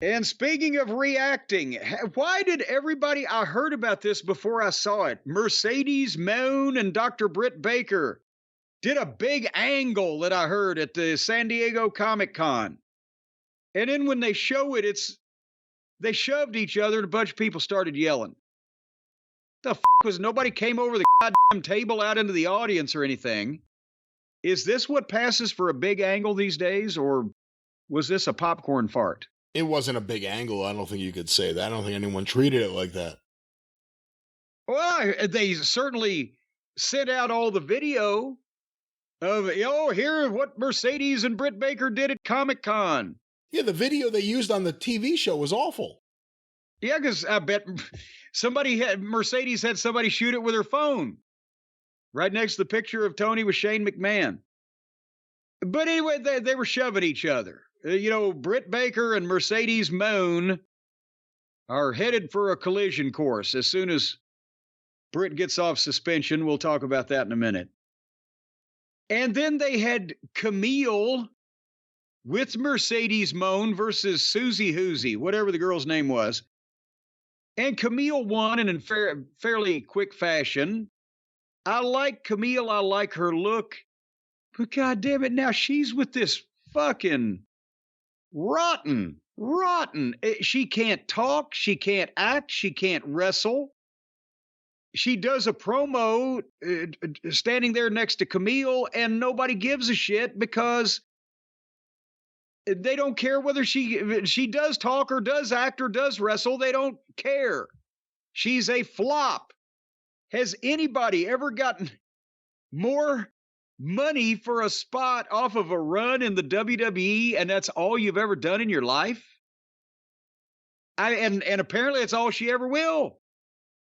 And speaking of reacting, why did everybody, I heard about this before I saw it. Mercedes Mone and Dr. Britt Baker did a big angle that I heard at the San Diego Comic Con. And then when they show it, they shoved each other and a bunch of people started yelling. The was nobody came over the goddamn table out into the audience or anything. Is this what passes for a big angle these days, or was this a popcorn fart? It wasn't a big angle. I don't think you could say that. I don't think anyone treated it like that. Well, they certainly sent out all the video of, here what Mercedes and Britt Baker did at Comic-Con. Yeah, the video they used on the TV show was awful. Yeah, because I bet Mercedes had somebody shoot it with her phone right next to the picture of Tony with Shane McMahon. But anyway, they were shoving each other. Britt Baker and Mercedes Mone are headed for a collision course as soon as Britt gets off suspension. We'll talk about that in a minute. And then they had Kamille with Mercedes Mone versus Susie Hoosie, whatever the girl's name was. And Kamille won in fairly quick fashion. I like Kamille. I like her look. But God damn it, now she's with this fucking rotten. She can't talk. She can't act. She can't wrestle. She does a promo standing there next to Kamille, and nobody gives a shit because they don't care whether she does talk or does act or does wrestle. They don't care. She's a flop. Has anybody ever gotten more money for a spot off of a run in the WWE, and that's all you've ever done in your life? And apparently it's all she ever will.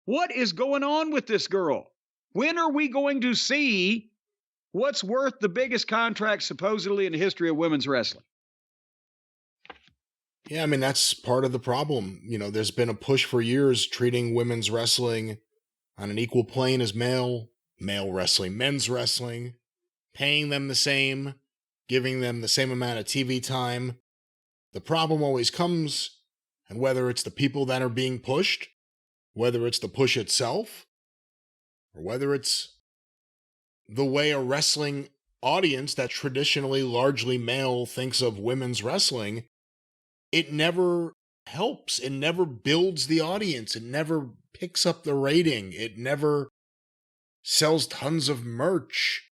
What is going on with this girl? When are we going to see what's worth the biggest contract supposedly in the history of women's wrestling? Yeah, I mean, that's part of the problem. There's been a push for years treating women's wrestling on an equal plane as male wrestling, men's wrestling, paying them the same, giving them the same amount of TV time. The problem always comes, and whether it's the people that are being pushed, whether it's the push itself, or whether it's the way a wrestling audience that traditionally largely male thinks of women's wrestling, it never helps. It never builds the audience. It never picks up the rating. It never sells tons of merch.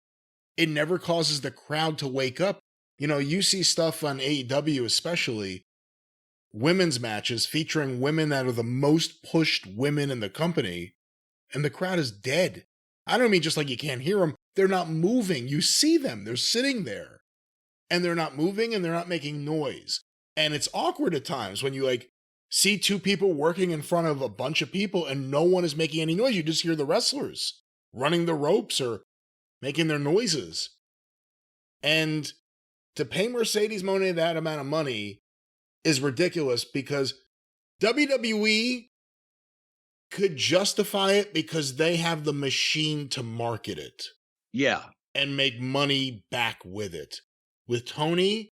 It never causes the crowd to wake up. You see stuff on AEW, especially women's matches featuring women that are the most pushed women in the company, and the crowd is dead. I don't mean just like you can't hear them. They're not moving. You see them. They're sitting there, and they're not moving, and they're not making noise. And it's awkward at times when you see two people working in front of a bunch of people and no one is making any noise. You just hear the wrestlers running the ropes or making their noises. And to pay Mercedes Mone that amount of money is ridiculous because WWE could justify it because they have the machine to market it. Yeah. And make money back with it. With Tony,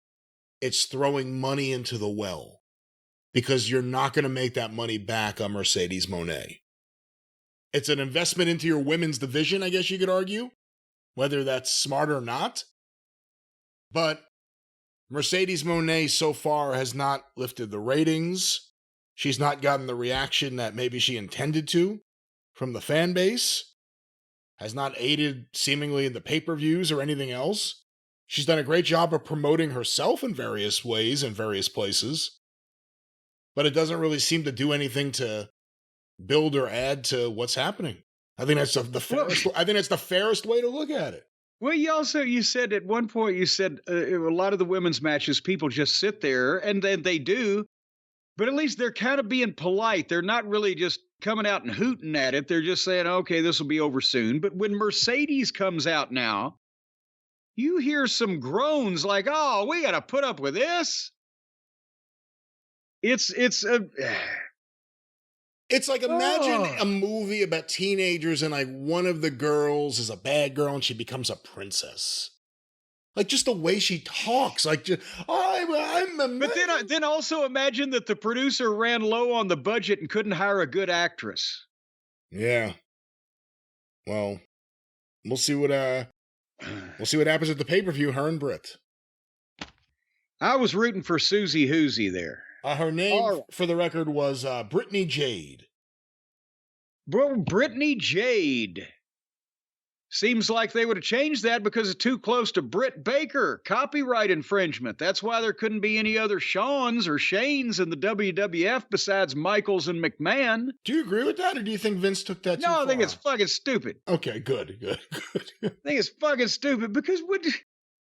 it's throwing money into the well because you're not going to make that money back on Mercedes Mone. It's an investment into your women's division, I guess you could argue, whether that's smart or not. But Mercedes Mone so far has not lifted the ratings. She's not gotten the reaction that maybe she intended to from the fan base. Has not aided seemingly in the pay-per-views or anything else. She's done a great job of promoting herself in various ways in various places, but it doesn't really seem to do anything to build or add to what's happening. I think that's the fairest. I think that's the fairest way to look at it. Well, you said at one point, a lot of the women's matches, people just sit there, and then they do, but at least they're kind of being polite. They're not really just coming out and hooting at it. They're just saying, okay, this will be over soon. But when Mercedes comes out now, you hear some groans like, oh, we got to put up with this. It's like, imagine a movie about teenagers and one of the girls is a bad girl and she becomes a princess. Like, just the way she talks, like, just, I'm a man. But then also imagine that the producer ran low on the budget and couldn't hire a good actress. Yeah. Well, we'll see what happens at the pay-per-view, her and Britt. I was rooting for Susie Hoosie there. Her name, for the record, was Brittany Jade. Well, Brittany Jade. Seems like they would have changed that because it's too close to Britt Baker. Copyright infringement. That's why there couldn't be any other Shawns or Shanes in the WWF besides Michaels and McMahon. Do you agree with that, or do you think Vince took that too far? No, I think it's fucking stupid. Okay, good. I think it's fucking stupid because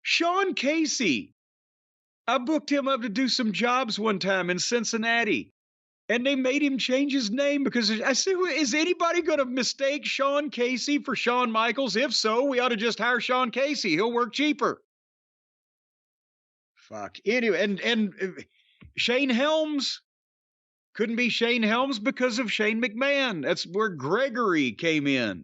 Sean Casey, I booked him up to do some jobs one time in Cincinnati. And they made him change his name because I said, is anybody going to mistake Sean Casey for Shawn Michaels? If so, we ought to just hire Sean Casey. He'll work cheaper. Fuck. Anyway, and Shane Helms couldn't be Shane Helms because of Shane McMahon. That's where Gregory came in.